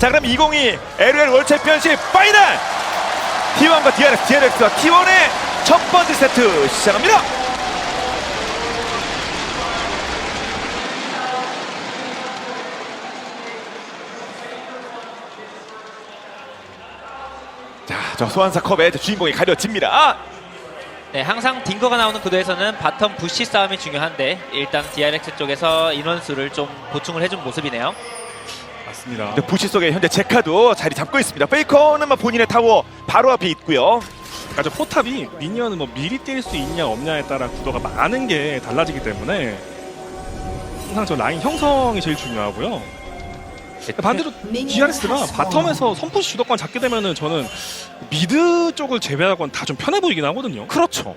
자, 그럼 2022 LOL 월드 챔피언십 파이널 T1과 DRX와 T1의 첫 번째 세트 시작합니다. 자, 저 소환사 컵의 주인공이 가려집니다. 네, 항상 딩거가 나오는 구도에서는 바텀 부시 싸움이 중요한데 일단 DRX 쪽에서 인원수를 좀 보충을 해준 모습이네요. 맞습니다. 부시 속에 현재 제카도 자리 잡고 있습니다. 페이커는 본인의 타워 바로 앞에 있고요. 그러니까 저 포탑이 미니언을 뭐 미리 뛸 수 있냐 없냐에 따라 구도가 많은 게 달라지기 때문에 항상 저 라인 형성이 제일 중요하고요. 반대로 DRX가 바텀에서 선푸시 주도권 잡게 되면은 저는 미드 쪽을 제외하고는 다 좀 편해 보이긴 하거든요. 그렇죠.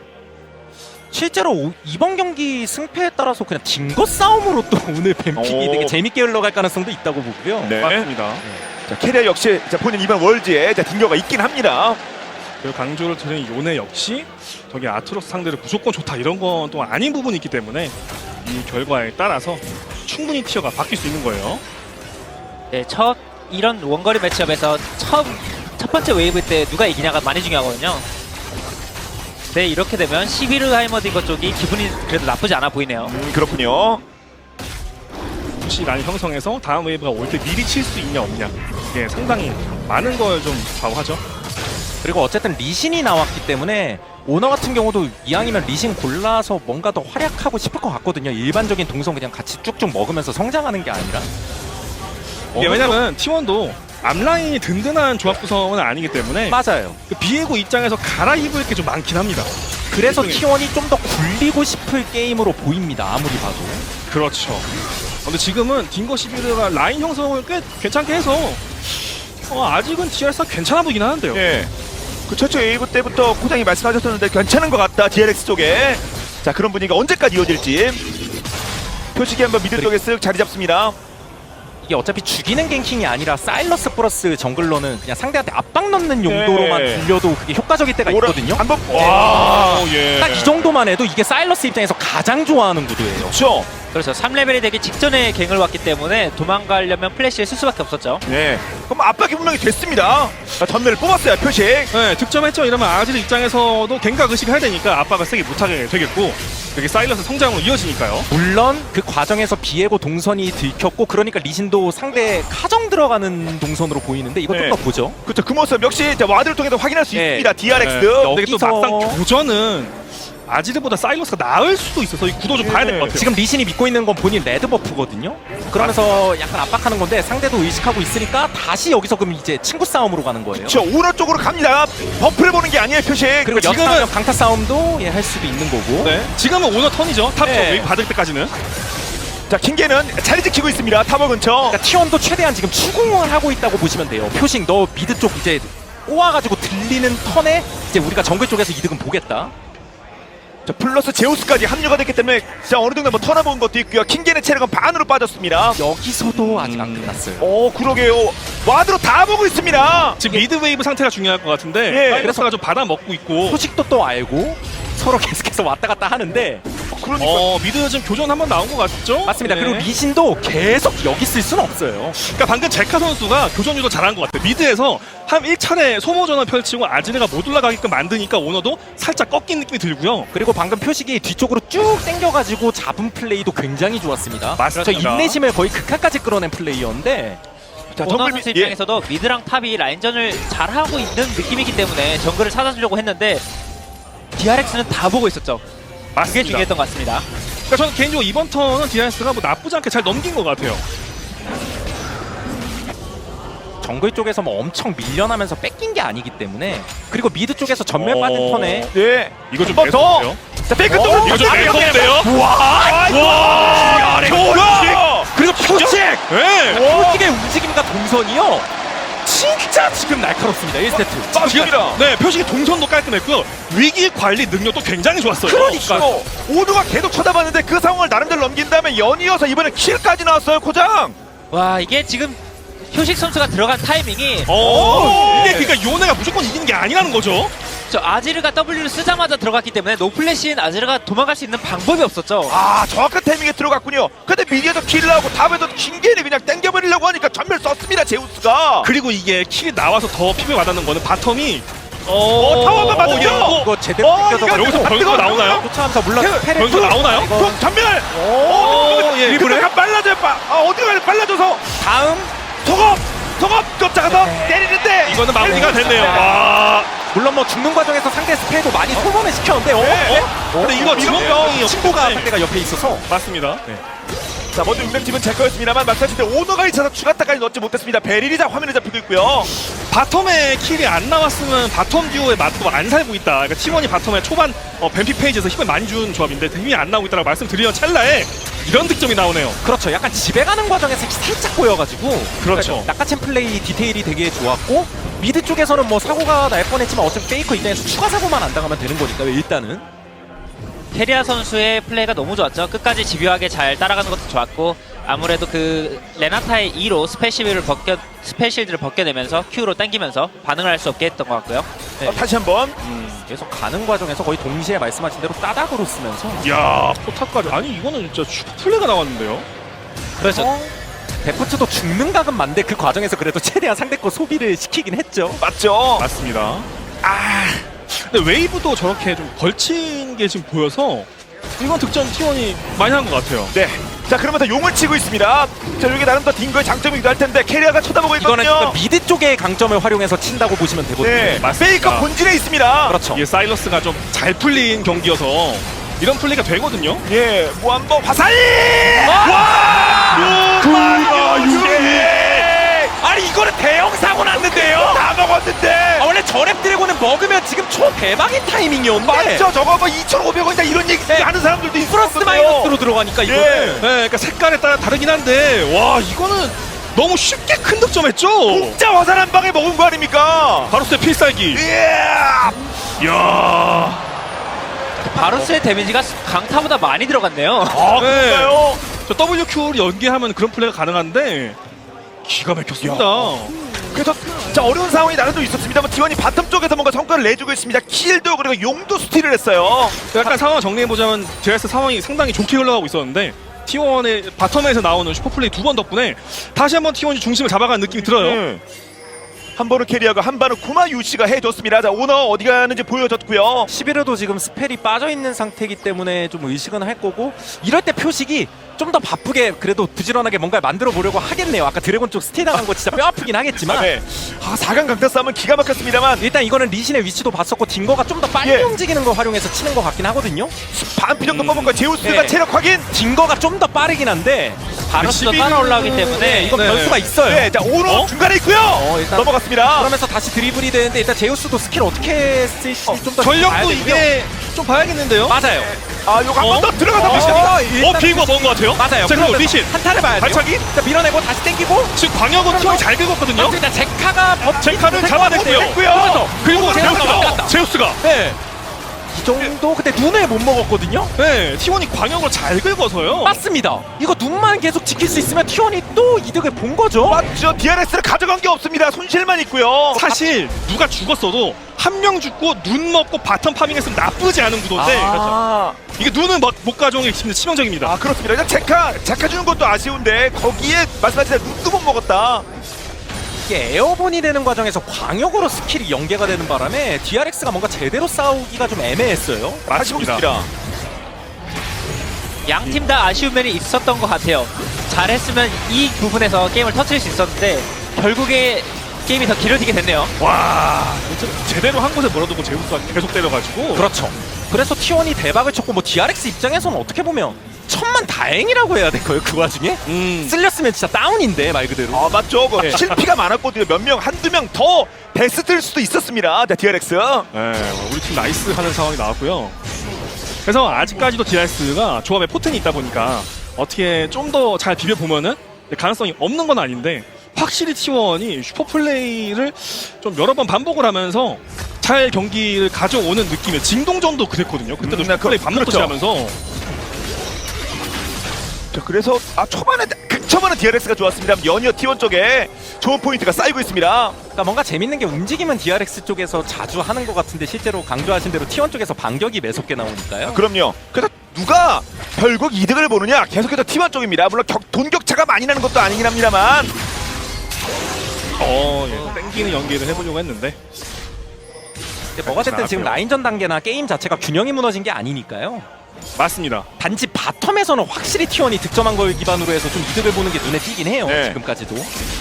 실제로 이번 경기 승패에 따라서 그냥 딩거 싸움으로 또 오늘 뱀픽이 오. 되게 재밌게 흘러갈 가능성도 있다고 보고요. 네. 맞습니다. 자, 캐리어 역시 본인 이번 월드에 딩겨가 있긴 합니다. 그리고 강조를 드린 요네 역시 저기 아트로스 상대를 무조건 좋다 이런 건 또 아닌 부분이 있기 때문에 이 결과에 따라서 충분히 티어가 바뀔 수 있는 거예요. 네, 이런 원거리 매치업에서 첫 번째 웨이브 때 누가 이기냐가 많이 중요하거든요. 네, 이렇게 되면 시비르 하이머딩거 쪽이 기분이 그래도 나쁘지 않아 보이네요. 그렇군요. 혹시 라인 형성해서 다음 웨이브가 올 때 미리 칠 수 있냐 없냐 이게 상당히 많은 걸 좀 좌우하죠. 그리고 어쨌든 리신이 나왔기 때문에 오너 같은 경우도 이왕이면 리신 골라서 뭔가 더 활약하고 싶을 것 같거든요. 일반적인 동선 그냥 같이 쭉쭉 먹으면서 성장하는 게 아니라. 이게 왜냐면 T1도 앞라인이 든든한 조합 구성은 아니기 때문에 맞아요. 그 비에고 입장에서 갈아입을 게 좀 많긴 합니다. 그래서 일종의- T1이 좀 더 굴리고 싶을 게임으로 보입니다. 아무리 봐도. 그렇죠. 근데 지금은 딩거 시비르가 라인 형성을 꽤 괜찮게 해서 아직은 DRX가 괜찮아 보이긴 하는데요. 예. 그 최초 웨이브 때부터 코장이 말씀하셨었는데 괜찮은 것 같다. DRX 쪽에. 자, 그런 분위기가 언제까지 이어질지. 표식이 한번 미드 쪽에 쓱 자리 잡습니다. 이게 어차피 죽이는 갱킹이 아니라 사일러스 플러스 정글러는 그냥 상대한테 압박 넣는 용도로만 네. 들려도 그게 효과적일 때가 있거든요. 한번 와, 예. 딱 이 정도만 해도 이게 사일러스 입장에서 가장 좋아하는 구도예요. 그렇죠. 그렇죠. 3레벨이 되기 직전에 갱을 왔기 때문에 도망가려면 플래시를 쓸 수밖에 없었죠. 네. 그럼 압박이 분명히 됐습니다. 자, 전멸을 뽑았어요. 표식. 네, 득점했죠. 이러면 아지르 입장에서도 갱각 의식해야 되니까 압박을 세게 못하게 되겠고 여기 사일러스 성장으로 이어지니까요. 물론 그 과정에서 비에고 동선이 들켰고 그러니까 리신도 상대 카정 들어가는 동선으로 보이는데 이거 네. 좀 더 보죠. 그렇죠. 그 모습 역시 와드를 통해서 확인할 수 네. 있습니다. DRX. 네. 근데 이게 또 여기서- 막상 교전은 아지르보다 사일러스가 나을 수도 있어서 이 구도 좀 봐야 될 것 같아요. 지금 리신이 믿고 있는 건 본인 레드 버프거든요. 그러면서 약간 압박하는 건데 상대도 의식하고 있으니까 다시 여기서 그럼 이제 친구 싸움으로 가는 거예요. 저 오너 쪽으로 갑니다. 버프를 보는 게 아니에요. 표식. 그리고 지금은- 여차하면 강타 싸움도 할 수도 있는 거고. 네, 지금은 오너 턴이죠. 탑쪽 네. 웨이브 받을 때까지는. 자, 킹게는 자리 지키고 있습니다. 타워 근처. 그러니까 T1도 최대한 지금 추궁을 하고 있다고 보시면 돼요. 표식 너 미드 쪽 이제 꼬아가지고 들리는 턴에 이제 우리가 정글 쪽에서 이득은 보겠다. 자, 플러스 제우스까지 합류가 됐기 때문에 자, 어느 정도 턴해본 것도 있고요. 킹게는 체력은 반으로 빠졌습니다. 여기서도 아직 안 끝났어요. 그러게요. 와드로 다 보고 있습니다. 지금 미드 웨이브 상태가 중요할 것 같은데 예. 사일러스가 좀 받아 먹고 있고. 소식도 또 알고 서로 계속해서 왔다 갔다 하는데 그러니까 미드 지금 교전 한번 나온 것 같죠? 맞습니다. 네. 그리고 리신도 계속 여기 쓸 수는 없어요. 그러니까 방금 제카 선수가 교전 유도 잘한 것 같아요. 미드에서 한 1차례 소모전을 펼치고 아지르가 못 올라가게끔 만드니까 오너도 살짝 꺾인 느낌이 들고요. 그리고 방금 표식이 뒤쪽으로 쭉 당겨가지고 잡은 플레이도 굉장히 좋았습니다. 맞습니다. 저 인내심을 거의 극한까지 끌어낸 플레이였는데 자, 오너 정글 선수 예. 입장에서도 미드랑 탑이 라인전을 잘하고 있는 느낌이기 때문에 정글을 찾아주려고 했는데 DRX는 다 보고 있었죠. 그게 맞습니다. 중요했던 것 같습니다. 그러니까 저는 개인적으로 이번 턴은 DRX가 뭐 나쁘지 않게 잘 넘긴 것 같아요. 정글 쪽에서 뭐 엄청 밀려나면서 뺏긴 게 아니기 때문에 그리고 미드 쪽에서 전멸 받은 턴에 네. 이거 좀 한번 더. 매섭네요. 자, 백크 쪽으로 이거 좀 매섭는데요? 와! 그리고 표식! 네. 표식의 움직임과 동선이요 진짜 지금 날카롭습니다. 1세트 지금이다. 네, 표식이 동선도 깔끔했고요. 위기 관리 능력도 굉장히 좋았어요. 그러니까. 오두가 계속 쳐다봤는데 그 상황을 나름대로 넘긴 다음에 연이어서 이번에 킬까지 나왔어요. 코장. 와, 이게 지금 효식 선수가 들어간 타이밍이 이게 그러니까 요네가 무조건 이기는 게 아니라는 거죠. 저 아지르가 W를 쓰자마자 들어갔기 때문에 노플래시인 아지르가 도망갈 수 있는 방법이 없었죠. 아 정확한 타이밍에 들어갔군요. 근데 미디어도 킬을 하고 탑에도 킹게리 그냥 땡겨버리려고 하니까 전멸 썼습니다 제우스가. 그리고 이게 킬이 나와서 더 피부에 와닿는 거는 바텀이 타워만 맞았죠? 이거 제대로 이거 뜯겨서 여기서 변수가 나오나요? 쫓아가면서 물론 페레 변수가 나오나요? 이거 전멸. 예, 근데 그래? 약간 빨라져요. 어디가 가냐 빨라져서 다음 속업 쫓아가서 때리는데 이거는 마무리가 됐네요. 와. 물론 뭐 죽는 과정에서 상대 스페도 많이 소모는 시켰는데 근데 이거 지원병이 친구가 상대가 옆에 있어서 맞습니다. 네. 자 먼저 운명팀은 제 거였습니다만 마찬가지로 오너가 있어서 추가타까지 넣지 못했습니다. 베릴이 자 화면에 잡히고 있고요. 바텀에 킬이 안 나왔으면 바텀 듀오의 맛도 안 살고 있다. 그러니까 T1이 바텀에 초반 뱀피 페이지에서 힘을 많이 준 조합인데 힘이 안 나오고 있다고 말씀드리는 찰나에 이런 득점이 나오네요. 그렇죠. 약간 집에 가는 과정에서 살짝 보여가지고 그렇죠. 낚아챈 플레이 디테일이 되게 좋았고 미드 쪽에서는 뭐 사고가 날 뻔했지만 어차피 페이커 입장에서 추가 사고만 안 당하면 되는 거니까 일단은 캐리아 선수의 플레이가 너무 좋았죠. 끝까지 집요하게 잘 따라가는 것도 좋았고 아무래도 그 레나타의 2로 스페실드를 벗겨내면서 Q로 당기면서 반응을 할 수 없게 했던 것 같고요. 네. 다시 한번 계속 가는 과정에서 거의 동시에 말씀하신 대로 따닥으로 쓰면서 이야 포탑까지 아니 이거는 진짜 플레이가 나왔는데요. 그래서 데프트도 죽는 각은 맞는데 그 과정에서 그래도 최대한 상대 거 소비를 시키긴 했죠. 맞죠? 맞습니다. 근데 웨이브도 저렇게 좀 걸친 게 지금 보여서 이건 득점 T1이 많이 한 것 같아요. 네. 자 그러면서 용을 치고 있습니다. 자 여기 나름 더 딩거의 장점이기도 할 텐데 캐리어가 쳐다보고 이거는 있거든요. 지금 미드 쪽의 강점을 활용해서 친다고 보시면 되거든요. 네. 맞습니다. 페이커 본진에 있습니다. 그렇죠. 이게 사일러스가 좀 잘 풀린 경기여서 이런 플레이가 되거든요. 예. 뭐 한번 화살! 와! 아니 이거는 대형 사고 났는데요. 다 먹었는데. 원래 저랩 드래곤은 먹으면 지금 초대박인 타이밍이었는데 맞죠? 저거 뭐 2,500원이다 이런 얘기 하는 사람들도 있어. 플러스 마이너스로 들어가니까 예. 이거는 네, 그러니까 색깔에 따라 다르긴 한데 와 이거는 너무 쉽게 큰 득점했죠. 진짜 화살 한 방에 먹은 거 아닙니까? 바로스의 필살기. 예. 이야. 바루스의 데미지가 강타보다 많이 들어갔네요. 아, 그런가요? 저 WQ를 연계하면 그런 플레이가 가능한데 기가 막혔습니다. 그래서 자 어려운 상황이 나름도 있었습니다만 T1이 바텀 쪽에서 뭔가 성과를 내주고 있습니다. 킬도 그리고 용도 스틸을 했어요. 약간 상황 정리해보자면 DRX 상황이 상당히 좋게 흘러가고 있었는데 T1의 바텀에서 나오는 슈퍼플레이 2번 덕분에 다시 한번 T1이 중심을 잡아가는 느낌이 들어요. 한 번은 캐리어가 한 번은 쿠마 유씨가 해줬습니다. 자 오너 어디 가는지 보여줬고요. 11회도 지금 스펠이 빠져있는 상태이기 때문에 좀 의식은 할 거고 이럴 때 표식이 좀 더 바쁘게 그래도 부지런하게 뭔가 만들어 보려고 하겠네요. 아까 드래곤 쪽 스틸 당한 거 진짜 뼈 아프긴 하겠지만 네. 4강 강타 싸움은 기가 막혔습니다만 일단 이거는 리신의 위치도 봤었고 딩거가 좀 더 빨리 예. 움직이는 걸 활용해서 치는 것 같긴 하거든요. 반피 정도 뽑은 거 제우스가 네. 체력 확인. 딩거가 좀 더 빠르긴 한데 바루스도 따라 올라오기 때문에 이거 네. 변수가 있어요. 네, 자 오너 중간에 있고요. 일단 넘어갔습니다. 그러면서 다시 드리블이 되는데 일단 제우스도 스킬 어떻게 쓸지 좀 더 전력도 이게 좀 봐야겠는데요. 맞아요. 아 요거 한 번 더 들어가서 어 비거 먹은 것 같아요. 맞아요. 자 그리고 그러면서 리신 한타를 봐야 돼요. 발차기 일단 밀어내고 다시 땡기고 지금 광역으로 T1이 잘 긁었거든요. 일단 제카가 제카를 잡아냈고요. 됐고요. 그리고 제우스가 제우스가 네. 이 정도 근데 눈을 못 먹었거든요. 네 T1이 광역으로 잘 긁어서요. 맞습니다. 이거 눈만 계속 지킬 수 있으면 T1이 또 이득을 본 거죠. 맞죠. DRS를 가져간 게 없습니다. 손실만 있고요. 사실 누가 죽었어도 한 명 죽고 눈 먹고 바텀 파밍했으면 나쁘지 않은 구도인데 이게 눈은 못 가져온 게 진짜 치명적입니다. 아 그렇습니다. 일단 제카 주는 것도 아쉬운데 거기에 말씀하신 대로 눈도 못 먹었다. 이게 에어본이 되는 과정에서 광역으로 스킬이 연계가 되는 바람에 DRX가 뭔가 제대로 싸우기가 좀 애매했어요. 다시 보겠습니다. 양 팀 다 아쉬운 면이 있었던 것 같아요. 잘했으면 이 부분에서 게임을 터뜨릴 수 있었는데 결국에 게임이 더 길어지게 됐네요. 와 제대로 한 곳에 몰아두고 제우스가 계속 때려가지고 그렇죠. 그래서 T1이 대박을 쳤고 뭐 DRX 입장에서는 어떻게 보면 천만 다행이라고 해야 될까요? 그 와중에 쓸렸으면 진짜 다운인데 말 그대로. 아 맞죠. 그 네. 실피가 많았거든요. 몇 명 한두 명 더 베스트일 수도 있었습니다. 자, DRX. 네, 우리 팀 나이스 하는 상황이 나왔고요. 그래서 아직까지도 DRX가 조합에 포텐이 있다 보니까 어떻게 좀 더 잘 비벼보면은 가능성이 없는 건 아닌데 확실히 T1이 슈퍼플레이를 좀 여러 번 반복을 하면서 잘 경기를 가져오는 느낌이에요. 진동전도 그랬거든요. 그때도 슈퍼플레이 반복도 그렇죠. 하면서 자, 그래서 초반에 초반은 DRX가 좋았습니다. 연이어 T1 쪽에 좋은 포인트가 쌓이고 있습니다. 그러니까 뭔가 재밌는 게 움직임은 DRX 쪽에서 자주 하는 것 같은데 실제로 강조하신 대로 T1 쪽에서 반격이 매섭게 나오니까요. 그럼요. 그래서 누가 결국 이득을 보느냐 계속해서 T1 쪽입니다. 물론 돈격차가 많이 나는 것도 아니긴 합니다만 예, 땡기는 연기를 해보려고 했는데 근데 뭐가 됐든 지금 라인전 단계나 게임 자체가 균형이 무너진 게 아니니까요. 맞습니다. 단지 바텀에서는 확실히 T1이 득점한 걸 기반으로 해서 좀 이득을 보는 게 눈에 띄긴 해요. 네. 지금까지도.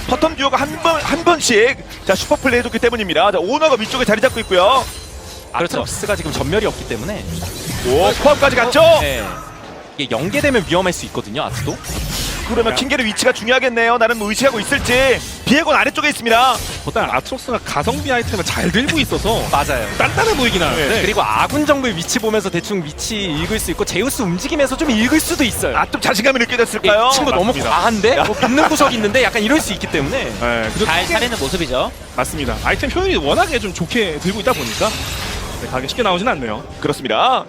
버텀 듀오가 한 번씩 자 슈퍼플레이 해줬기 때문입니다. 자 오너가 위쪽에 자리 잡고 있고요. 그렇죠. 아트록스가 지금 전멸이 없기 때문에 오 포함까지 갔죠. 네. 이게 연계되면 위험할 수 있거든요. 아트도. 그러면 킹겔의 위치가 중요하겠네요. 나는 뭐 의식하고 있을지. 비에곤 아래쪽에 있습니다. 일단 아트록스가 가성비 아이템을 잘 들고 있어서 맞아요. 단단해 보이긴 하는데 그리고 아군 정글 위치 보면서 대충 위치 읽을 수 있고 제우스 움직임에서 좀 읽을 수도 있어요. 아 좀 자신감이 느껴졌을까요? 이 친구 너무 맞습니다. 과한데? 뭐 믿는 구석이 있는데 약간 이럴 수 있기 때문에 그리고 잘 살리는 모습이죠. 맞습니다. 아이템 효율이 워낙에 좀 좋게 들고 있다 보니까 가게 쉽게 나오진 않네요. 그렇습니다.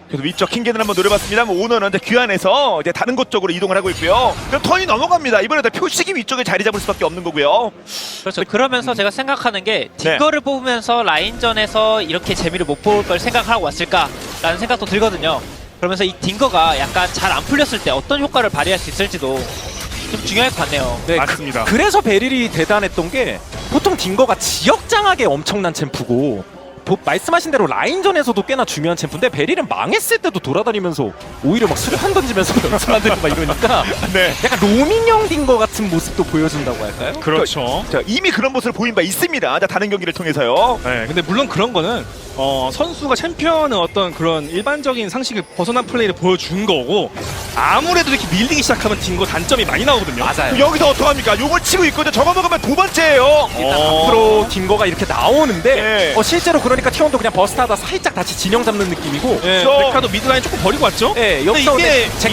그래서 위쪽 킹겐을 한번 노려봤습니다. 오너는 이제 귀환해서 이제 다른 곳 쪽으로 이동을 하고 있고요. 그럼 턴이 넘어갑니다. 이번에도 표식이 위쪽에 자리 잡을 수밖에 없는 거고요. 그렇죠. 그러면서 제가 생각하는 게 딩거를 뽑으면서 라인전에서 이렇게 재미를 못 볼 걸 생각하고 왔을까라는 생각도 들거든요. 그러면서 이 딩거가 약간 잘 안 풀렸을 때 어떤 효과를 발휘할 수 있을지도 좀 중요할 것 같네요. 네, 맞습니다. 그래서 베릴이 대단했던 게 보통 딩거가 지역 장악에 엄청난 챔프고 말씀하신 대로 라인전에서도 꽤나 중요한 챔프인데 베릴은 망했을 때도 돌아다니면서 오히려 막 수류탄 던지면서 연습 만들고 막 이러니까 네. 약간 로밍형 딩거 같은 모습도 보여준다고 할까요? 그렇죠. 자 이미 그런 모습을 보인 바 있습니다. 자 다른 경기를 통해서요. 네, 근데 물론 그런 거는 선수가 챔피언의 어떤 그런 일반적인 상식을 벗어난 플레이를 보여준 거고 아무래도 이렇게 밀리기 시작하면 딩거 단점이 많이 나오거든요. 맞아요. 여기서 어떡합니까? 용을 치고 있거든요. 저거 먹으면 두 번째예요. 일단 앞으로 딩거가 이렇게 나오는데 네. 실제로 그러니까 T1도 그냥 버스트하다 살짝 다시 진영 잡는 느낌이고 예, 저- 메카도 미드라인 조금 버리고 왔죠? 예, 근데 여기서 이게 자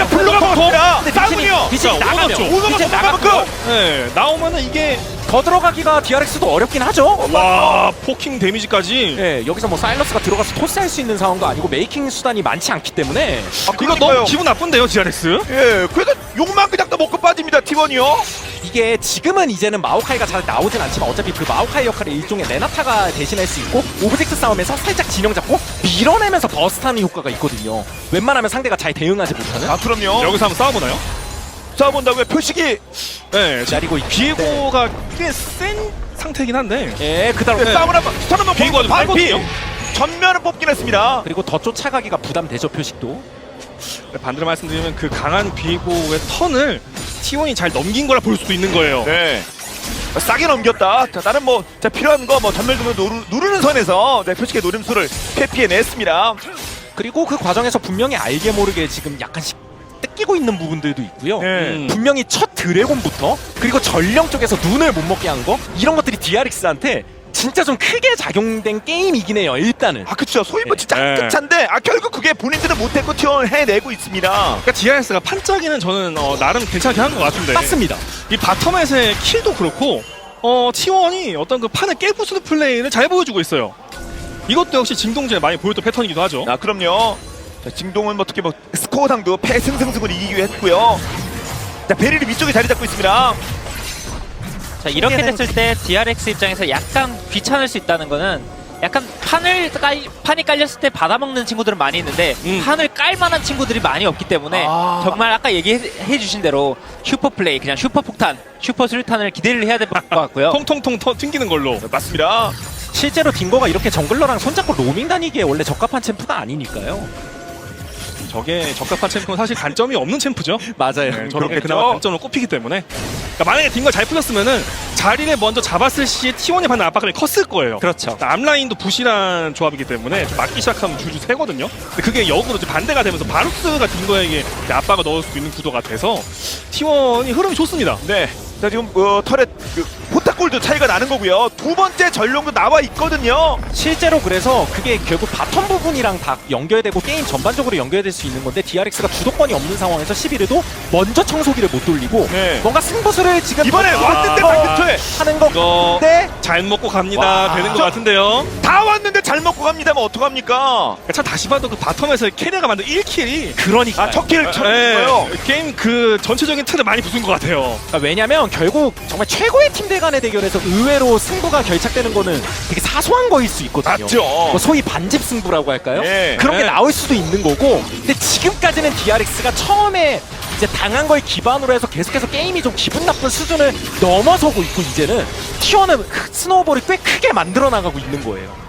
블루가 먹었습니다. 근데 싸움은요. 비신이 자, 나가면 오너죠. 오너가 이제 나가면 나가고 예, 나오면은 이게 더 들어가기가 DRX도 어렵긴 하죠. 와 포킹 데미지까지 예, 여기서 뭐 사일러스가 들어가서 토스할 수 있는 상황도 아니고 메이킹 수단이 많지 않기 때문에 아, 이거 그러니까요. 너무 기분 나쁜데요, GRX? 예, 그래서 욕만 그냥 또 먹고 빠집니다. T1이요. 이게 지금은 이제는 마오카이가 잘 나오진 않지만 어차피 그 마오카이 역할을 일종의 레나타가 대신할 수 있고 오브젝트 싸움에서 살짝 진영 잡고 밀어내면서 버스트하는 효과가 있거든요. 웬만하면 상대가 잘 대응하지 못하는. 아 그럼요. 여기서 한번 싸워보나요? 싸워본다고요. 표식이 네, 기다리고 있고. 비에고가 꽤 센 상태긴 한데 예, 그다음 네. 싸움을 한번 스턴 한번 비에고가 좀 반피 빨거든요. 전면을 뽑긴 했습니다. 그리고 더 쫓아가기가 부담되죠 표식도. 반대로 말씀드리면 그 강한 비에고의 턴을 T1이 잘 넘긴 거라 볼 수도 있는 거예요. 네. 싸게 넘겼다. 자, 나는 뭐 자, 필요한 거 뭐 전멸 좀 누르는 선에서 네, 표식의 노림수를 회피해냈습니다. 그리고 그 과정에서 분명히 알게 모르게 지금 약간씩 뜯기고 있는 부분들도 있고요. 네. 분명히 첫 드래곤부터 그리고 전령 쪽에서 눈을 못 먹게 한 거 이런 것들이 DRX한테 진짜 좀 크게 작용된 게임이긴 해요. 일단은. 아 그쵸. 소위 뭐 진짜 네. 끝찬데 아 결국 그게 본인들은 못했고 튀어를 해내고 있습니다. 그러니까 DRS가 판짜기는 저는 나름 괜찮게 한 것 같은데 맞습니다. 이 바텀에서의 킬도 그렇고 T1이 어떤 그 판을 깨부수는 플레이를 잘 보여주고 있어요. 이것도 역시 징동전에 많이 보였던 패턴이기도 하죠. 아 그럼요. 자, 징동은 뭐 어떻게 뭐 스코어상도 패승승승을 이기기도 했고요. 자 베릴이 위쪽에 자리 잡고 있습니다. 자, 이렇게 됐을 때 DRX 입장에서 약간 귀찮을 수 있다는 거는 약간 판이 깔렸을 때 받아먹는 친구들은 많이 있는데 판을 깔만한 친구들이 많이 없기 때문에 정말 아까 얘기해 주신 대로 슈퍼 플레이, 그냥 슈퍼 폭탄, 슈퍼 수류탄을 기대를 해야 될 것 같고요. 통통통 튕기는 걸로. 맞습니다. 실제로 딩거가 이렇게 정글러랑 손잡고 로밍 다니기에 원래 적합한 챔프가 아니니까요. 저게 적합한 챔프는 사실 단점이 없는 챔프죠. 맞아요. 네, 저렇게 그렇겠죠. 그나마 단점을 꼽히기 때문에. 그러니까 만약에 딩거 잘 풀렸으면은 자리를 먼저 잡았을 시에 T1이 받는 압박감이 컸을 거예요. 그렇죠. 앞라인도 부실한 조합이기 때문에 좀 맞기 시작하면 줄줄 새거든요. 근데 그게 역으로 좀 반대가 되면서 바루스가 딩거에게 압박을 넣을 수 있는 구도가 돼서 T1이 흐름이 좋습니다. 네. 자 지금 터렛 그 포탑골도 차이가 나는 거고요. 두 번째 전령도 나와 있거든요. 실제로 그래서 그게 결국 바텀 부분이랑 다 연결되고 게임 전반적으로 연결될 수 있는 건데 DRX가 주도권이 없는 상황에서 11회도 먼저 청소기를 못 돌리고 네. 뭔가 승부수를 지금 이번에 왔는데 방금초에 하는 이거 건데 잘 먹고 갑니다. 와. 되는 것 같은데요. 다 왔는데 먹었는데 잘 먹고 갑니다면 어떡합니까? 참 다시 봐도 그 바텀에서 캐리어가 만든 1킬이 그러니까. 아, 첫 킬을 쳤어요. 게임 그 전체적인 틀을 많이 부순 것 같아요. 그러니까 왜냐면 결국 정말 최고의 팀들 간의 대결에서 의외로 승부가 결착되는 거는 되게 사소한 거일 수 있거든요. 맞죠. 뭐 소위 반집 승부라고 할까요? 예. 그런 게 예. 나올 수도 있는 거고. 근데 지금까지는 DRX가 처음에 이제 당한 걸 기반으로 해서 계속해서 게임이 좀 기분 나쁜 수준을 넘어서고 있고 이제는 T1은 스노우볼을 꽤 크게 만들어 나가고 있는 거예요.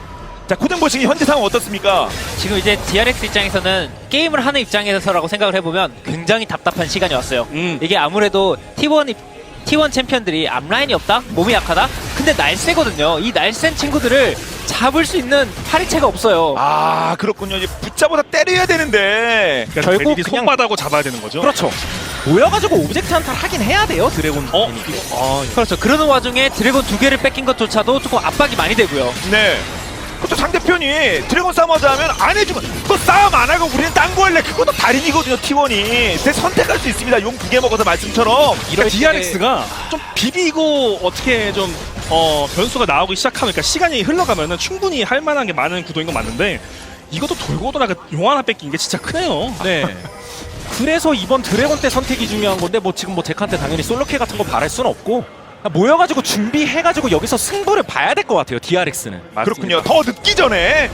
자, 고등보식이 현재 상황 어떻습니까? 지금 이제 DRX 입장에서는 게임을 하는 입장에서라고 생각을 해보면 굉장히 답답한 시간이 왔어요. 이게 아무래도 T1 챔피언들이 앞라인이 없다? 몸이 약하다? 근데 날쌔거든요. 이 날쌘 친구들을 잡을 수 있는 파리채가 없어요. 아, 그렇군요. 이제 붙잡아서 때려야 되는데. 그러니까 결국 결국 그냥- 손바닥으로 잡아야 되는 거죠. 그렇죠. 모여가지고 오브젝트 한타를 하긴 해야 돼요, 드래곤. 그렇죠. 그러는 와중에 드래곤 2개를 뺏긴 것조차도 조금 압박이 많이 되고요. 네. 그것도 상대편이 드래곤 싸움 하자 하면 안 해주면 또 싸움 안 하고 우리는 딴 거 할래. 그것도 달인이거든요, T1이. 근데 선택할 수 있습니다. 용 2개 먹어서 말씀처럼. 그러니까 DRX가 좀 비비고 어떻게 좀 변수가 나오기 시작하면 그러니까 시간이 흘러가면은 충분히 할 만한 게 많은 구도인 건 맞는데 이것도 돌고 돌아가 용 하나 뺏긴 게 진짜 크네요. 네. 그래서 이번 드래곤 때 선택이 중요한 건데 뭐 지금 뭐 제카한테 당연히 솔로캐 같은 거 바랄 수는 없고 모여가지고 준비해가지고 여기서 승부를 봐야 될 것 같아요. DRX는. 그렇군요. 더 늦기 전에.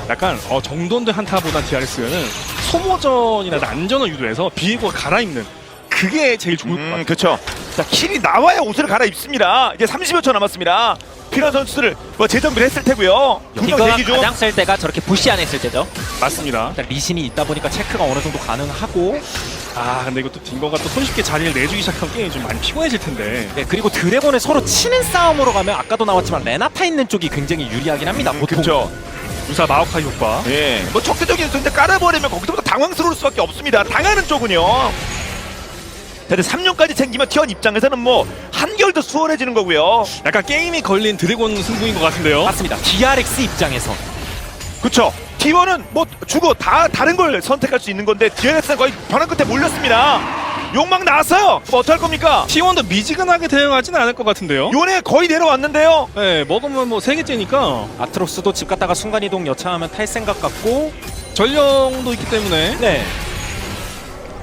약간 정돈된 한타보다 DRX는 소모전이나 난전을 유도해서 비고 갈아입는 그게 제일 좋을 것 같아요. 그렇죠. 자, 킬이 나와야 옷을 갈아입습니다. 이제 30여 초 남았습니다. 필요한 선수들을 뭐 재정비를 했을 테고요. 분명 이거가 대기 중. 가장 쓸 때가 저렇게 부시 안에 있을 때죠. 맞습니다. 일단 리신이 있다 보니까 체크가 어느 정도 가능하고 근데 이것도 딩거가 또 손쉽게 자리를 내주기 시작하면 게임이 좀 많이 피곤해질 텐데. 네, 그리고 드래곤을 서로 치는 싸움으로 가면 아까도 나왔지만 레나타 있는 쪽이 굉장히 유리하긴 합니다. 보통. 그렇죠. 유사 마오카이 효과. 예. 뭐 적대적인 선데 깔아버리면 거기서부터 당황스러울 수밖에 없습니다. 당하는 쪽은요. 근데 3년까지 챙기면 T1 입장에서는 뭐 한결 더 수월해지는 거고요. 약간 게임이 걸린 드래곤 승부인 것 같은데요. 맞습니다. DRX 입장에서 그렇죠. T1은 뭐 주고 다 다른 걸 선택할 수 있는 건데 DRX는 거의 변화 끝에 몰렸습니다. 욕망 나왔어요. 뭐 어떡할 겁니까? T1도 미지근하게 대응하지는 않을 것 같은데요. 요네 거의 내려왔는데요. 네, 먹으면 뭐 3개째니까 아트로스도 집 갔다가 순간이동 여차하면 탈 생각 같고 전령도 있기 때문에 네.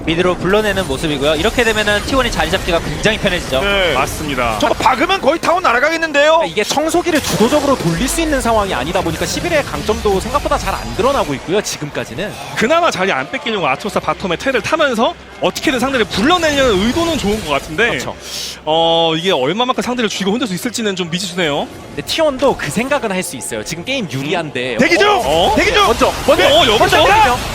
미드로 불러내는 모습이고요. 이렇게 되면은 T1이 자리 잡기가 굉장히 편해지죠. 네. 맞습니다. 저거 박으면 거의 타운 날아가겠는데요. 그러니까 이게 청소기를 주도적으로 돌릴 수 있는 상황이 아니다 보니까 11의 강점도 생각보다 잘 안 드러나고 있고요. 지금까지는. 그나마 자리 안 뺏기려고 아트로스 바텀에 테를 타면서 어떻게든 상대를 불러내려는 의도는 좋은 것 같은데 그렇죠. 이게 얼마만큼 상대를 쥐고 흔들 수 있을지는 좀 미지수네요. 근데 T1도 그 생각은 할 수 있어요. 지금 게임 유리한데. 대기 중. 대기 중. 먼저 여기서?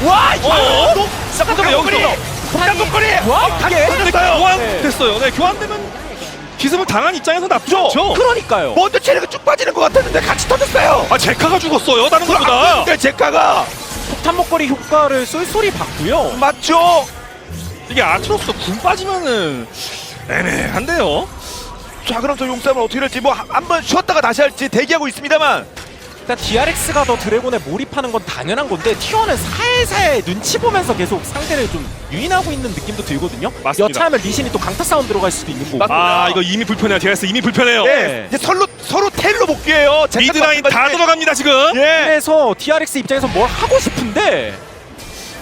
와, 이거. 잠깐 여기서 깜깜거리. 와, 이게 근데 됐어요. 교환됐어요. 네, 교환되면 기습을 당한 입장에서 나쁘지 않죠. 그러니까요. 먼저 체력이 쭉 빠지는 것 같았는데 같이 터졌어요. 제카가 죽었어요. 다른 것보다. 근데 제카가 폭탄 목걸이 효과를 쏠쏠히 봤고요. 맞죠. 이게 아트로스 궁 빠지면은 애매한데요. 자, 그럼 저 용싸움을 어떻게 할지 뭐 한번 쉬었다가 다시 할지 대기하고 있습니다만. 일단 DRX가 더 드래곤에 몰입하는 건 당연한 건데 T1은 살살 눈치 보면서 계속 상대를 좀 유인하고 있는 느낌도 들거든요. 맞습니다. 여차하면 리신이 또 강타 싸움 들어갈 수도 있는 거고. 맞습니다. 이거 이미 불편해요. DRX 이미 불편해요. 네. 이제 서로 텔로 복귀해요. 제카도 미드라인 다 마찬가지. 들어갑니다 지금. 예. 그래서 DRX 입장에서 뭘 하고 싶은데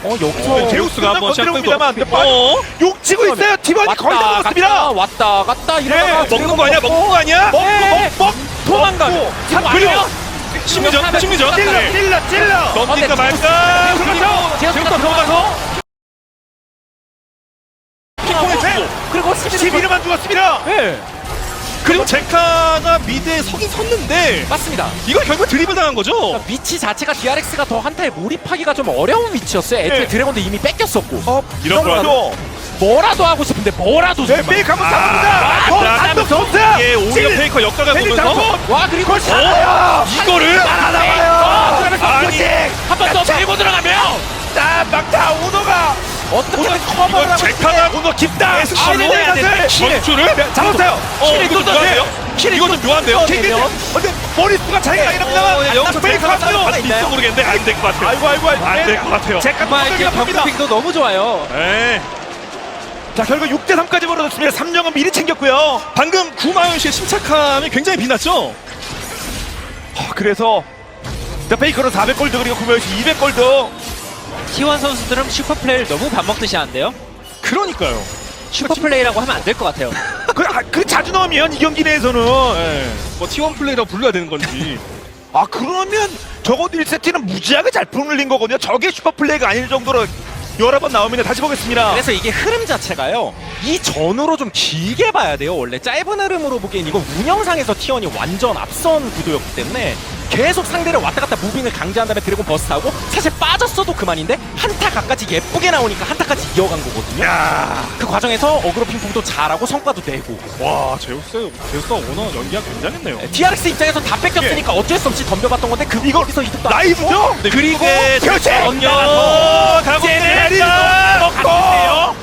여기서 제우스가 한번 건드려봅니다만 시작되고 욕 치고 있어요. 팀원이 거의 다 먹었습니다. 왔다 갔다 이러다가 예, 먹는 거 아니야? 먹는 거 아니야? 먹 도망가요. 지금 그리고 심리전. 찔러. 넘길까 말까? 그렇죠. 제우스가 들어가서 핑퐁에 주고. 그리고 11만 죽었습니다. 네, 그리고 제카가 미드에 서긴 섰는데 맞습니다. 이걸 결국 드리블 당한 거죠. 그러니까 위치 자체가 DRX가 더 한타에 몰입하기가 좀 어려운 위치였어요. 애초에 네. 드래곤도 이미 뺏겼었고 이런 거라도 뭐라도 하고 싶은데 뭐라도 네, 정말. 페이크 한번 잡습니다. 단독 소스. 예, 오히려 페이커 역가가 보면서 와 그리고 살아요. 이거를 아니 한번 더 밀고 들어가면 자, 막타 오너가 어떻게든 이거 커버를 하고 제카가 오너 깊다. 해야 되는데 전투를 잡았어요. 이거 좀 묘한데요? 이거 좀 묘한데요? 근데 머릿수가 차이가 많이 납니다만 여기서 페이크 제카가 왔어요. 있어 모르겠는데 안 될 것 같아요. 아이고. 안 될 것 같아요. 제카 정말 이게 뚜껑이나 팝니다. 벽핑도 너무 좋아요. 예. 자, 결국 6대 3까지 벌어졌습니다. 3점은 미리 챙겼고요. 방금 구마윤 씨의 침착함이 굉장히 빛났죠? 그래서 자, 페이커는 400골드 그리고 구매시 200골드. T1 선수들은 슈퍼 플레이를 너무 밥 먹듯이 하는데요. 그러니까요. 슈퍼 플레이라고 하면 안 될 것 같아요. 그 자주 나오면 이 경기 내에서는 뭐 T1 플레이라고 불러야 되는 건지. 아 그러면 적어도 1세트는 무지하게 잘 풀린 거거든요. 저게 슈퍼 플레이가 아닐 정도로 여러 번 나오면 다시 보겠습니다. 그래서 이게 흐름 자체가요. 이 전으로 좀 길게 봐야 돼요. 원래 짧은 흐름으로 보기엔 이거 운영상에서 T1이 완전 앞선 구도였기 때문에 계속 상대를 왔다 갔다 무빙을 강제한 다음에 드래곤 버스트하고 사실 빠졌어도 그만인데 한타 각까지 예쁘게 나오니까 한타까지 이어간 거거든요. 야, 그 과정에서 어그로 핑퐁도 잘하고 성과도 내고 와 제우스가 오너 연기가 굉장했네요. DRX 입장에서 다 뺏겼으니까 어쩔 수 없이 덤벼봤던 건데 그 이거 거기서 이득도 안 라이브죠? 네, 그리고 그렇지! 같은데요?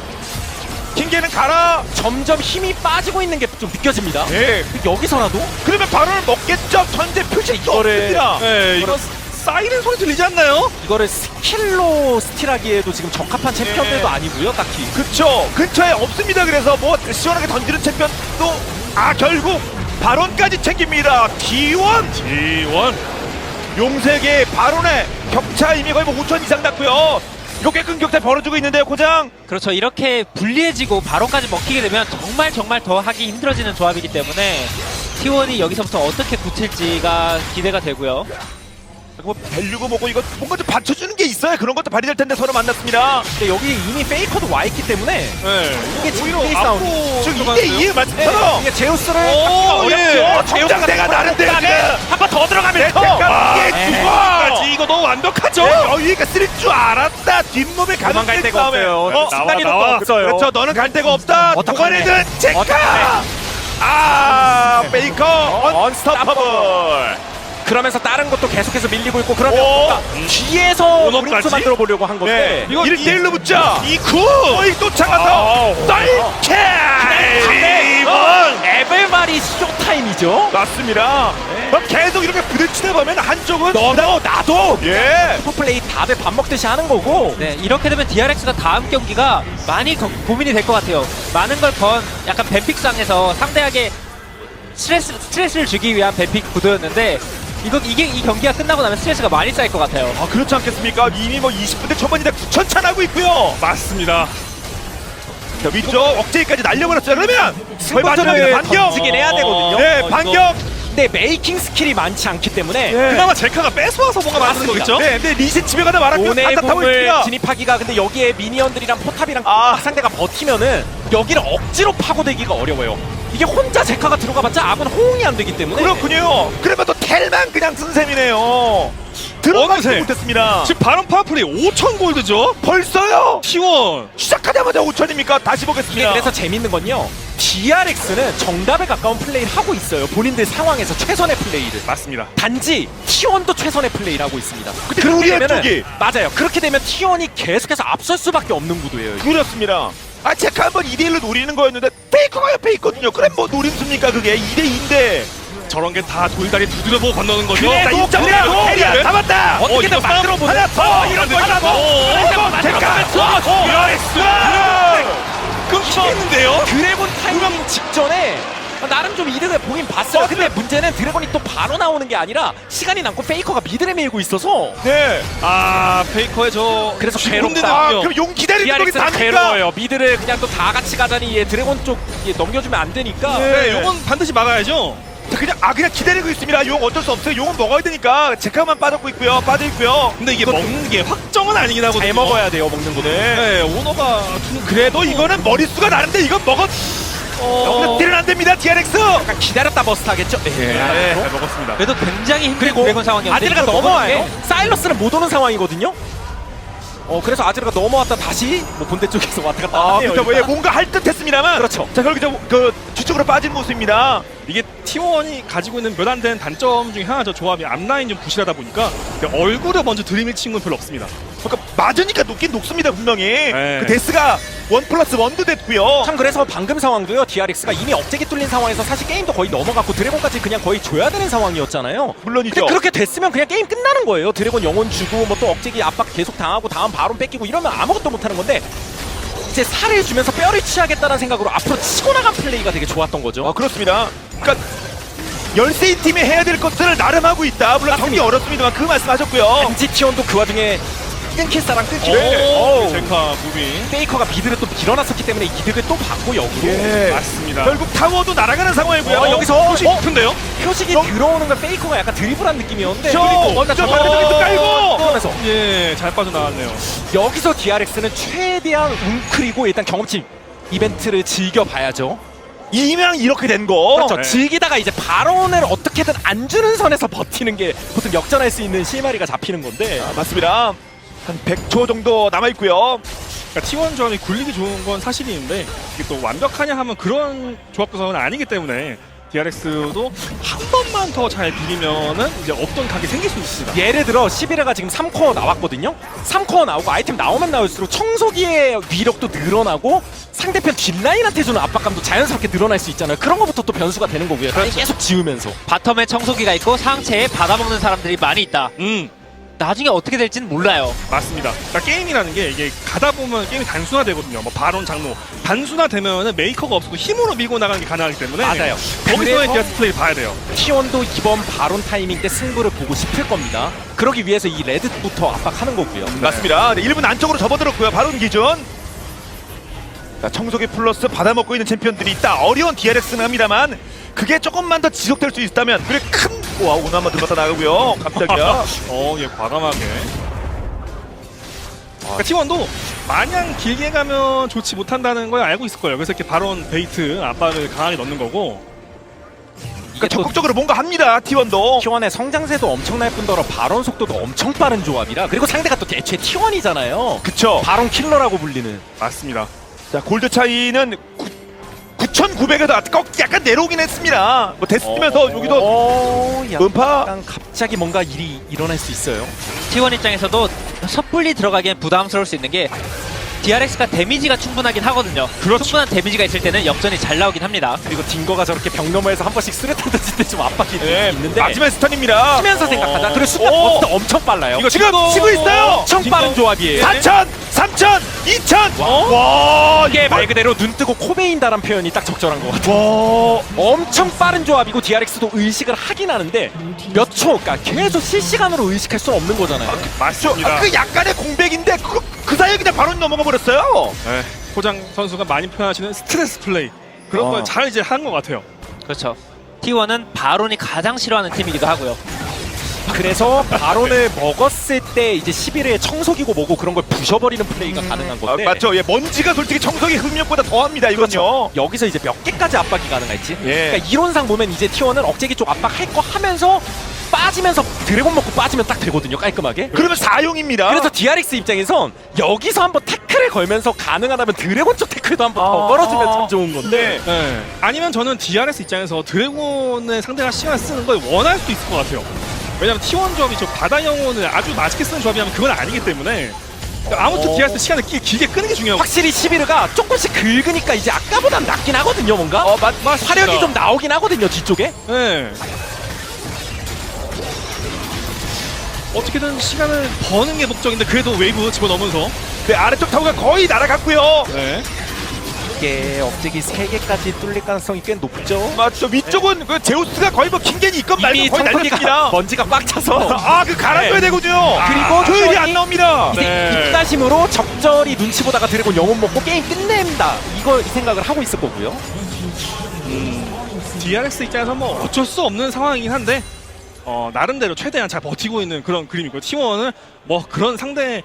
킹게는 가라! 점점 힘이 빠지고 있는 게 좀 느껴집니다. 예. 여기서라도 그러면 바로는 먹겠죠? 현재 표식도 이거를- 없습니다. 네, 이거 사이렌 소리 들리지 않나요? 이거를 스킬로 스틸하기에도 지금 적합한 챔피언들도 아니고요, 딱히. 그쵸. 근처에 없습니다. 그래서 뭐 시원하게 던지는 챔피언도 결국 발언까지 챙깁니다. T1 용색의 발언의 격차 이미 거의 뭐 5천 이상 났고요. 이거 꽤 큰 격차 벌어지고 있는데요, 고장. 그렇죠. 이렇게 불리해지고 바로까지 먹히게 되면 정말 더 하기 힘들어지는 조합이기 때문에 T1이 여기서부터 어떻게 굳힐지가 기대가 되고요. 뭐 밸류고 뭐고 이거 뭔가 좀 받쳐주는 게 있어야 그런 것도 발휘될 텐데 서로 만났습니다. 근데 여기 이미 페이커도 와 있기 때문에 네. 이게 지금 오히려 페이스 싸움. 지금 2대2의 맞춰서 이게 제우스를 어렵죠. 정장대가 나는데요, 지금. 한번 더 들어가면 이게 죽어. 이거 너무 완벽하죠? 여기가 쓸 줄 알았다. 뒷몸에 도망갈 가는 데가 없어요. 나와, 순간이동도 나와. 없어요. 그렇죠. 너는 갈 데가 없다. 어떡하네. 도관에는 체카. 베이커 언스토퍼블. 그러면서 다른 것도 계속해서 밀리고 있고 그러면 오. 뭔가 뒤에서 오너까지? 브릭스 만들어 보려고 한 건데 이거 1대1로 붙자. 이쿠! 거의 쫓아가서 썰케. 에벨말이 쇼타임이죠. 맞습니다. 그럼 계속 이렇게 부딪히다 보면 한쪽은 나도 예. 슈퍼플레이 다들 밥 먹듯이 하는 거고 네, 이렇게 되면 DRX가 다음 경기가 많이 고민이 될 것 같아요. 많은 걸 건 약간 뱀픽상에서 상대에게 스트레스를 주기 위한 뱀픽 구도였는데 이 경기가 끝나고 나면 스트레스가 많이 쌓일 것 같아요. 그렇지 않겠습니까? 이미 뭐 20분대 초반인데 9,000차 나고 있고요. 맞습니다. 자, 위쪽 억제기까지 날려버렸어요. 그러면 거의 마지막에 승부를 반격. 던지긴 해야 되거든요. 네, 반격. 근데 메이킹 스킬이 많지 않기 때문에 그나마 제카가 뺏어와서 뭔가 만드는 거겠죠? 네, 근데 리신 집에 가다 말았고 오네의 답답하고 궁을 있습니다. 진입하기가 근데 여기에 미니언들이랑 포탑이랑 아. 상대가 버티면은 여기를 억지로 파고들기가 어려워요. 이게 혼자 제카가 들어가봤자 아군 호응이 안 되기 때문에 그렇군요. 그러면 또 텔만 그냥 쓴 셈이네요. 들어가지 어느새. 못했습니다. 지금 바론 파워풀이 5,000 골드죠? 벌써요? T1 시작하자마자 5천입니까? 다시 이게 보겠습니다. 그래서 재밌는 건요. DRX는 정답에 가까운 플레이를 하고 있어요. 본인들 상황에서 최선의 플레이를. 맞습니다. 단지 T1도 최선의 플레이를 하고 있습니다. 근데 우리의 쪽이 맞아요. 그렇게 되면 T1이 계속해서 앞설 수밖에 없는 구도예요. 그렇습니다. 체크 한번 2대1로 노리는 거였는데 페이커가 옆에 있거든요. 그럼 뭐 노림수입니까 그게 2대2인데 저런 게 다 돌다리 두드려보고 건너는 거죠? 그래도 그래도 캐리야 잡았다. 어떻게든 만들어 보는 하나 더 이런 거 하나 더 끊기겠는데요? 드래곤 타이밍 직전에 나름 좀 이득을 보긴 봤어요. 근데 문제는 드래곤이 또 바로 나오는 게 아니라 시간이 남고 페이커가 미드를 밀고 있어서 네. 페이커의 저 그래서 죽은데도 괴롭다. 그럼 용 기다리는 쪽이 DRX는 답니까? 괴로워요. 미드를 그냥 또 다 같이 가자니 얘 드래곤 쪽 넘겨주면 안 되니까 네, 요건 반드시 막아야죠. 자, 그냥 기다리고 있습니다. 용 어쩔 수 없어요. 용은 먹어야 되니까 제카만 빠져 있고요. 근데 이게 먹는 게 확정은 아니긴 하거든요. 잘 먹어야 돼요. 먹는 거는. 네, 오너가 그래도 이거는 머릿수가 나는데 이건 먹었. 딜은 안 됩니다. DRX. 약간 기다렸다 버스트 하겠죠? 네, 잘 먹었습니다. 그래도 굉장히 힘든 그리고 드래곤 상황이었는데 아즈르가 이걸 넘어와요. 먹었는 게 사일러스는 못 오는 상황이거든요. 그래서 아즈르가 넘어왔다 다시 뭐 본대 쪽에서 왔다 갔다 하네요. 그렇죠. 예, 뭔가 할 듯했습니다만. 그렇죠. 자, 결국 그 뒤쪽으로 빠진 모습입니다. 이게 T1이 가지고 있는 몇 안 된 단점 중에 하나죠. 조합이 앞라인 좀 부실하다 보니까 얼굴을 먼저 들이밀 친구는 별로 없습니다. 그러니까 맞으니까 녹긴 녹습니다 분명히. 네. 그 데스가 1+1도 됐고요. 참 그래서 방금 상황도요. DRX가 이미 억제기 뚫린 상황에서 사실 게임도 거의 넘어갔고 드래곤까지 그냥 거의 줘야 되는 상황이었잖아요. 물론이죠. 근데 그렇게 됐으면 그냥 게임 끝나는 거예요. 드래곤 영혼 주고 뭐 또 억제기 압박 계속 당하고 다음 바론 뺏기고 이러면 아무것도 못하는 건데 이제 살을 주면서 뼈를 취하겠다는 생각으로 앞으로 치고 나간 플레이가 되게 좋았던 거죠. 그렇습니다. 그러니까 열세인 팀이 해야 될 것들을 나름 하고 있다. 물론 경기 어렵습니다만 그 말씀하셨고요. NG T1도 그 와중에 끊길 사람 끊기고 제카 무빙. 페이커가 미드를 또 밀어놨었기 때문에 이득을 또 받고 역으로 예. 맞습니다. 결국 타워도 날아가는 상황이고요. 여기서 혹시 깊은데요? 표식이 들어오는 건 페이커가 약간 드리블한 느낌이었는데 저 반대쪽에 또 깔고 그러면서 예, 잘 빠져나왔네요. 여기서 DRX는 최대한 웅크리고 일단 경험치 이벤트를 즐겨봐야죠. 이명 이렇게 된 거. 그렇죠. 네. 즐기다가 이제 발언을 어떻게든 안 주는 선에서 버티는 게 보통 역전할 수 있는 실마리가 잡히는 건데 아, 맞습니다. 한 100초 정도 남아 있고요. 그러니까 T1 조합이 굴리기 좋은 건 사실인데 이게 또 완벽하냐 하면 그런 조합 구성은 아니기 때문에 DRX도 한 번만 더 잘 비비면은 이제 없던 각이 생길 수 있습니다. 예를 들어 11회가 지금 3코어 나왔거든요. 3코어 나오고 아이템 나오면 나올수록 청소기의 위력도 늘어나고 상대편 뒷라인한테 주는 압박감도 자연스럽게 늘어날 수 있잖아요. 그런 거부터 또 변수가 되는 거고요. 그렇죠. 계속 지우면서. 바텀에 청소기가 있고 상체에 받아먹는 사람들이 많이 있다. 나중에 어떻게 될지는 몰라요. 맞습니다. 그러니까 게임이라는 게 이게 가다 보면 게임이 단순화되거든요. 뭐 바론 장로 단순화되면은 메이커가 없어도 힘으로 밀고 나가는 게 가능하기 때문에 맞아요. 거기서의 그래서 디아스 플레이 봐야 돼요. T1도 이번 바론 타이밍 때 승부를 보고 싶을 겁니다. 그러기 위해서 이 레드부터 압박하는 거고요. 맞습니다. 네, 1분 안쪽으로 접어들었고요. 바로 기준. 자, 청소기 플러스 받아먹고 있는 챔피언들이 있다. 어려운 DRX는 합니다만 그게 조금만 더 지속될 수 있다면 그래 큰 와 오늘 한번 들어갔다 나가고요. 깜짝이야. 예, 과감하게. 그러니까 T1도 마냥 길게 가면 좋지 못한다는 걸 알고 있을 거예요. 그래서 이렇게 바론 베이트 압박을 강하게 넣는 거고. 그러니까 적극적으로 뭔가 합니다. T1도. T1의 성장세도 엄청날 뿐더러 바론 속도도 엄청 빠른 조합이라 그리고 상대가 또 대체 T1이잖아요. 그쵸. 바론 킬러라고 불리는. 맞습니다. 자 골드 차이는 9,900에서 약간 내려오긴 했습니다. 뭐 데스 뜨면서 여기도 음파. 약간 갑자기 뭔가 일이 일어날 수 있어요. T1 입장에서도 섣불리 들어가기엔 부담스러울 수 있는 게 DRX가 데미지가 충분하긴 하거든요. 그렇죠. 충분한 데미지가 있을 때는 역전이 잘 나오긴 합니다. 그리고 딩거가 저렇게 벽 너머에서 한 번씩 수류탄 던질 때 좀 압박이 네, 있는데 마지막 스턴입니다. 치면서 생각하자. 그리고 순간 오. 버스도 엄청 빨라요. 이거 지금 치고 있어요. 엄청 빠른 조합이에요. 4,000, 3,000, 2,000. 와 이게 말 그대로 눈 뜨고 코 베인다란 표현이 딱 적절한 것 같아요. 와. 엄청 빠른 조합이고 DRX도 의식을 하긴 하는데 몇 초, 그러니까 계속 실시간으로 의식할 수는 없는 거잖아요. 맞습니다. 그 약간의 공백인데 그 사이에 그냥 바로 넘어가 버렸어요. 네, 호장 선수가 많이 표현하시는 스트레스 플레이 그런 걸 잘 이제 한 것 같아요. 그렇죠. T1은 바론이 가장 싫어하는 팀이기도 하고요. 그래서 바론을 먹었을 때 이제 11회에 청소기고 뭐고 그런 걸 부셔버리는 플레이가 가능한 건데 맞죠. 예, 먼지가 솔직히 청소기 흡력보다 더합니다. 이건요. 여기서 이제 몇 개까지 압박이 가능할지. 예. 그러니까 이론상 보면 이제 T1은 억제기 쪽 압박할 거 하면서 빠지면서 드래곤 먹고 빠지면 딱 되거든요. 깔끔하게. 그러면 4용입니다. 그래서 DRX 입장에선 여기서 한번 태클을 걸면서 가능하다면 드래곤 쪽 태클도 한번 더 걸어주면 참 좋은 건데. 네. 아니면 저는 DRS 입장에서 드래곤의 상대가 시간을 쓰는 걸 원할 수도 있을 것 같아요. 왜냐면 T1 조합이 저 바다 영혼을 아주 맛있게 쓰는 조합이라면 그건 아니기 때문에 아무튼 DRS 시간을 길게 끄는 게 중요하고. 확실히 11회가 조금씩 긁으니까 이제 아까보단 낫긴 하거든요. 뭔가 맞습니다. 화력이 좀 나오긴 하거든요. 뒤쪽에. 네. 어떻게든 시간을 버는 게 목적인데 그래도 웨이브 집어넣으면서 네, 아래쪽 타워가 거의 날아갔고요. 네. 이게 억제기 3개까지 뚫릴 가능성이 꽤 높죠. 맞죠. 위쪽은 그 제우스가 거의 뭐 킹겐이 있건 말고 이미 거의 청소기가 날립니다. 먼지가 꽉 차서 아, 그 갈아줘야 네. 되거든요. 그리고 조율이 저희- 안 나옵니다. 이제 네. 입가심으로 적절히 눈치 보다가 드래곤 영혼 먹고 게임 끝낸다. 이걸 생각을 하고 있을 거고요. DRX 입장에서 뭐 어쩔 수 없는 상황이긴 한데 나름대로 최대한 잘 버티고 있는 그런 그림이고 T1은 뭐 그런 상대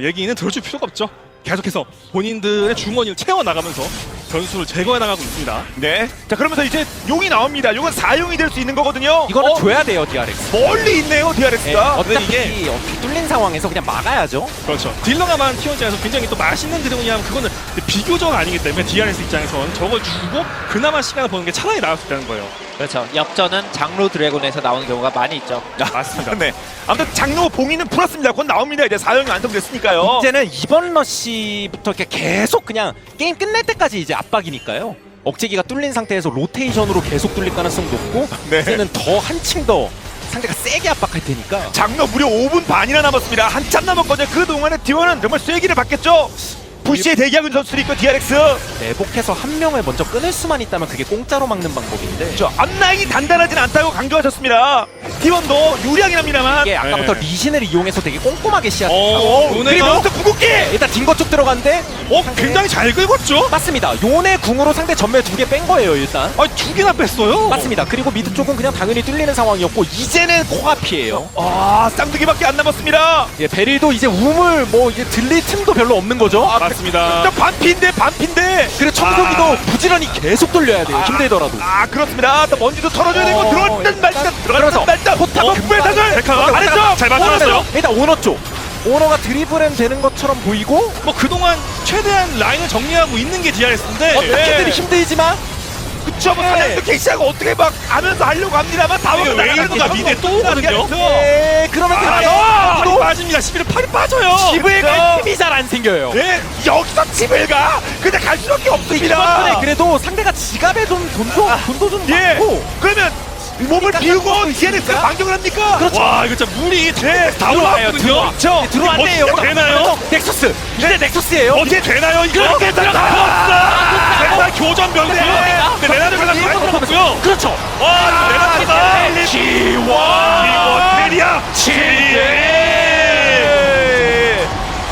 얘기는 들어줄 필요가 없죠. 계속해서 본인들의 주머니를 채워나가면서 변수를 제거해 나가고 있습니다. 네. 자, 그러면서 이제 용이 나옵니다. 용은 4용이 될 수 있는 거거든요. 이거는 줘야 돼요, DRX. 멀리 있네요, DRX가. 어차피 이게- 어떻게 뚫린 상황에서 그냥 막아야죠. 그렇죠. 딜러가만 T1 입장에서 굉장히 또 맛있는 드래곤이 하면 그거는 비교적 아니기 때문에 DRX 입장에서는 저걸 주고 그나마 시간을 버는 게 차라리 나을 수 있다는 거예요. 그렇죠. 역전은 장로 드래곤에서 나오는 경우가 많이 있죠. 맞습니다. 네. 아무튼 장로 봉이는 풀었습니다. 곧 나옵니다. 이제 4용이 완성됐으니까요. 이제는 이번 러시부터 이렇게 계속 그냥 게임 끝날 때까지 이제 압박이니까요. 억제기가 뚫린 상태에서 로테이션으로 계속 뚫릴 가능성 높고 네. 이제는 더 한층 더 상대가 세게 압박할 테니까 장로 무려 5분 반이나 남았습니다. 한참 남았거든요. 그 동안에 T1은 정말 쐐기를 받겠죠. 부시에 대기하고 있는 선수들이 있고 DRX 내복해서 한 명을 먼저 끊을 수만 있다면 그게 공짜로 막는 방법인데 저 앞라인이 단단하진 않다고 강조하셨습니다. T1도 유리하긴 합니다만 이게 아까부터 네. 리신을 이용해서 되게 꼼꼼하게 시작했다. 그리고 여기서 구급기 일단 딩거 쪽 들어갔는데 굉장히 잘 긁었죠? 맞습니다. 요네 궁으로 상대 전멸 2개 뺀 거예요 일단. 두 개나 뺐어요. 맞습니다. 그리고 미드 쪽은 그냥 당연히 뚫리는 상황이었고 이제는 코앞이에요. 쌍둥이밖에 안 남았습니다. 예, 베릴도 이제 우물 뭐 이제 들릴 틈도 별로 없는 거죠. 맞습니다. 저 반피인데 그래 청소기도 부지런히 계속 돌려야 돼요. 힘들더라도. 그렇습니다. 또 먼지도 털어줘야 되고 어, 들어왔던 말단 그러면서 들어갔던 말단 포탑은 북부의 사슬 데카가 아래쪽 잘 맞춰놨어요. 일단 오너 쪽. 오너가 드리블은 되는 것처럼 보이고 뭐 그동안 최대한 라인을 정리하고 있는 게 DRS인데 어떻게든 힘들지만 그쵸 뭐 사냥도 개시하고 어떻게 막 하면서 하려고 합니다만 다음에 웨이브가 미드에 또 오거든요. 예, 그러면 팔이 빠집니다. 11에 팔이 빠져요. 집을 그쵸. 갈 힘이 잘 안 생겨요. 네 여기서 집을 가 그냥 갈 수밖에 이번 없습니다. 턴에 그래도 상대가 지갑에 좀 돈도 좀 예 많고 그러면 몸을 비우고 DNX가 반격을 합니까? 그렇죠. 와 이거 진짜 물이 다 들어와요, 올라왔거든요. 그렇죠. 들어왔네요. 어떻게 되나요? 넥서스. 이제 넥서스예요. 어떻게 되나요? 이거 그렇게 들어갔어. 맨날 교전 병수. 근데 레나드 하나 들어갔고요. 그렇죠. 와 레나드가 T1 테리아